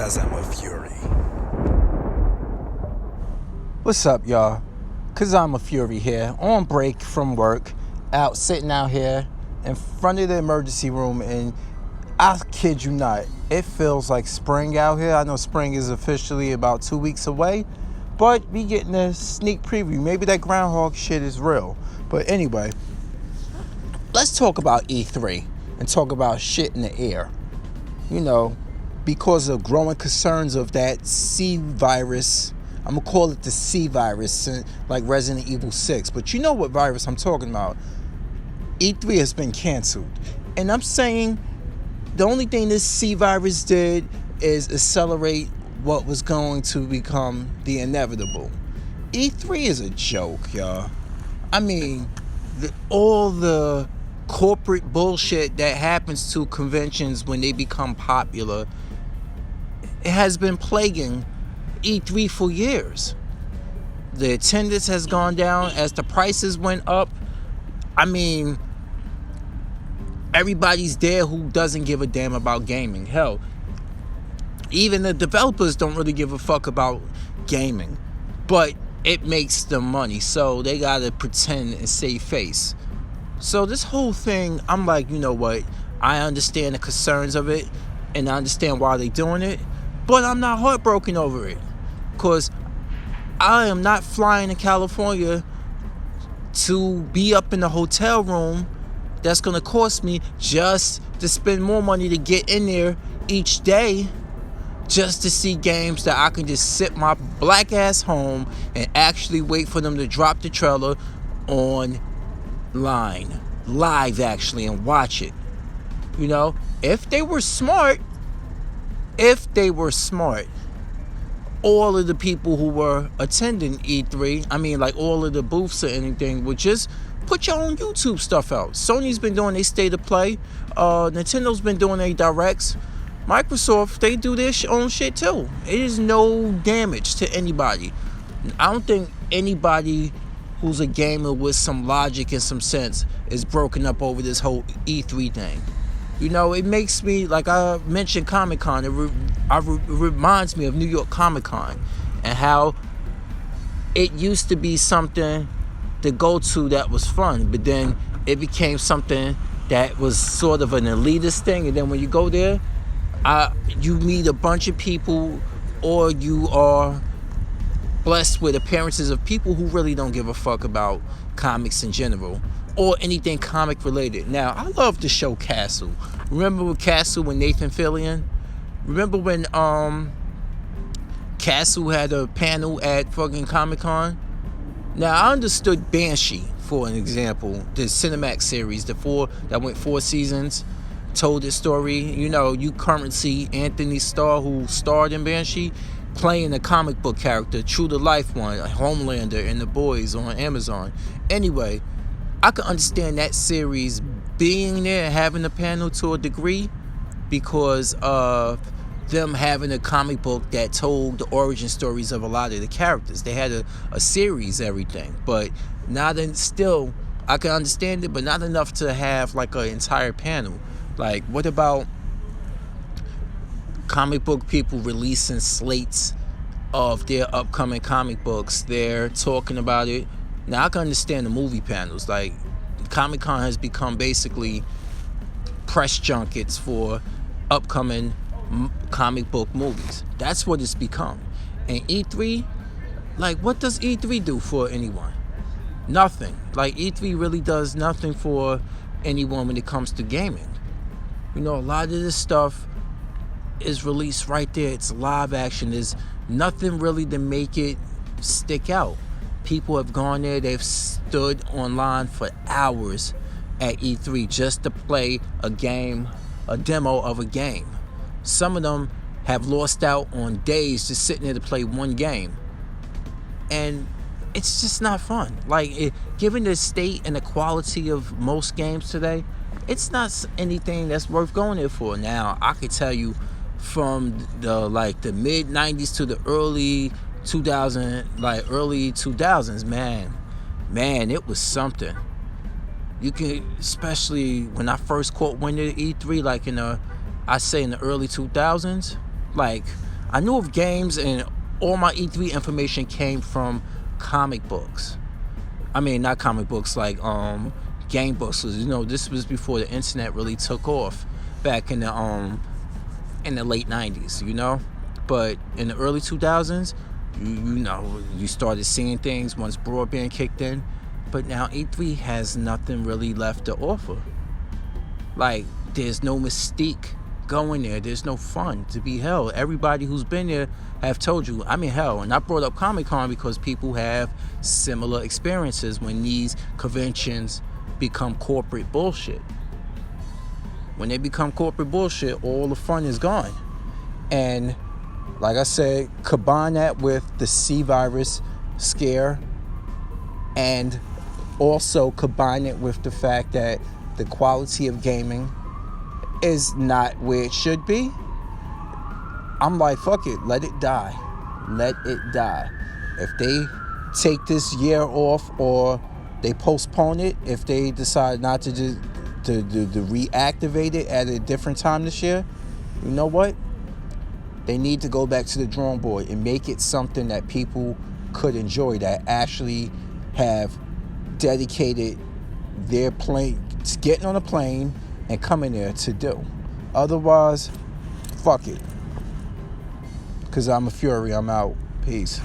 Kazama Fury. What's up, y'all? Kazama Fury here, on break from work, sitting out here in front of the emergency room, and I kid you not, it feels like spring out here. I know spring is officially about 2 weeks away, but we getting a sneak preview. Maybe that groundhog shit is real. But anyway, let's talk about E3 and talk about shit in the air. You know, because of growing concerns of that C virus. I'm going to call it the C virus, like Resident Evil 6. But you know what virus I'm talking about. E3 has been canceled. And I'm saying the only thing this C virus did is accelerate what was going to become the inevitable. E3 is a joke, y'all. I mean, all the corporate bullshit that happens to conventions when they become popular, it has been plaguing E3 for years. The attendance has gone down as the prices went up. I mean, everybody's there who doesn't give a damn about gaming. Hell, even the developers don't really give a fuck about gaming, but it makes them money, so they gotta pretend and save face. So this whole thing, I'm like, you know what, I understand the concerns of it and I understand why they're doing it, but I'm not heartbroken over it, because I am not flying to California to be up in the hotel room that's going to cost me just to spend more money to get in there each day just to see games that I can just sit my black ass home and actually wait for them to drop the trailer online, live actually, and watch it. You know, if they were smart, all of the people who were attending E3, I mean, like all of the booths or anything, would just put your own YouTube stuff out. Sony's been doing their state of play. Nintendo's been doing their directs. Microsoft, they do their own shit too. It is no damage to anybody. I don't think anybody who's a gamer with some logic and some sense is broken up over this whole E3 thing. You know, it makes me, like I mentioned Comic-Con, it reminds me of New York Comic-Con and how it used to be something to go to that was fun, but then it became something that was sort of an elitist thing, and then when you go there, you meet a bunch of people, or you are blessed with appearances of people who really don't give a fuck about comics in general or anything comic related. Now, I love the show Castle. Remember with Castle with Nathan Fillion? Remember when Castle had a panel at fucking Comic-Con? Now, I understood Banshee, for an example, the Cinemax series, that went 4 seasons, told this story. You know, you currently see Anthony Starr, who starred in Banshee, playing a comic book character, true to life one, Homelander in The Boys on Amazon. Anyway, I can understand that series being there and having a panel to a degree because of them having a comic book that told the origin stories of a lot of the characters. They had a series, everything, but still, I can understand it, but not enough to have like an entire panel. Like, what about comic book people releasing slates of their upcoming comic books? They're talking about it. Now, I can understand the movie panels. Like, Comic-Con has become basically press junkets for upcoming comic book movies. That's what it's become. And E3, like, what does E3 do for anyone? Nothing. Like, E3 really does nothing for anyone when it comes to gaming. You know, a lot of this stuff is released right there. It's live action. There's nothing really to make it stick out. People have gone there, they've stood online for hours at E3 just to play a game, a demo of a game. Some of them have lost out on days just sitting there to play one game. And it's just not fun. Like, given the state and the quality of most games today, it's not anything that's worth going there for. Now, I could tell you from the mid 90s to the early 2000s, man, it was something. You can, especially when I first caught wind of E3, like in the early 2000s, like I knew of games, and all my E3 information came from comic books. I mean, not comic books, like game books. You know, this was before the internet really took off, back in the late 90s, you know. But in the early 2000s, you know, you started seeing things once broadband kicked in. But now E3 has nothing really left to offer. Like, there's no mystique going there. There's no fun to be held. Everybody who's been there have told you, I mean, hell, and I brought up Comic-Con because people have similar experiences when these conventions become corporate bullshit. When they become corporate bullshit, all the fun is gone. And like I said, combine that with the C virus scare, and also combine it with the fact that the quality of gaming is not where it should be. I'm like, fuck it, let it die. Let it die. If they take this year off or they postpone it, if they decide not to just to reactivate it at a different time this year, you know what? They need to go back to the drawing board and make it something that people could enjoy, that actually have dedicated their plane, getting on a plane and coming there to do. Otherwise, fuck it. Because I'm a fury. I'm out. Peace.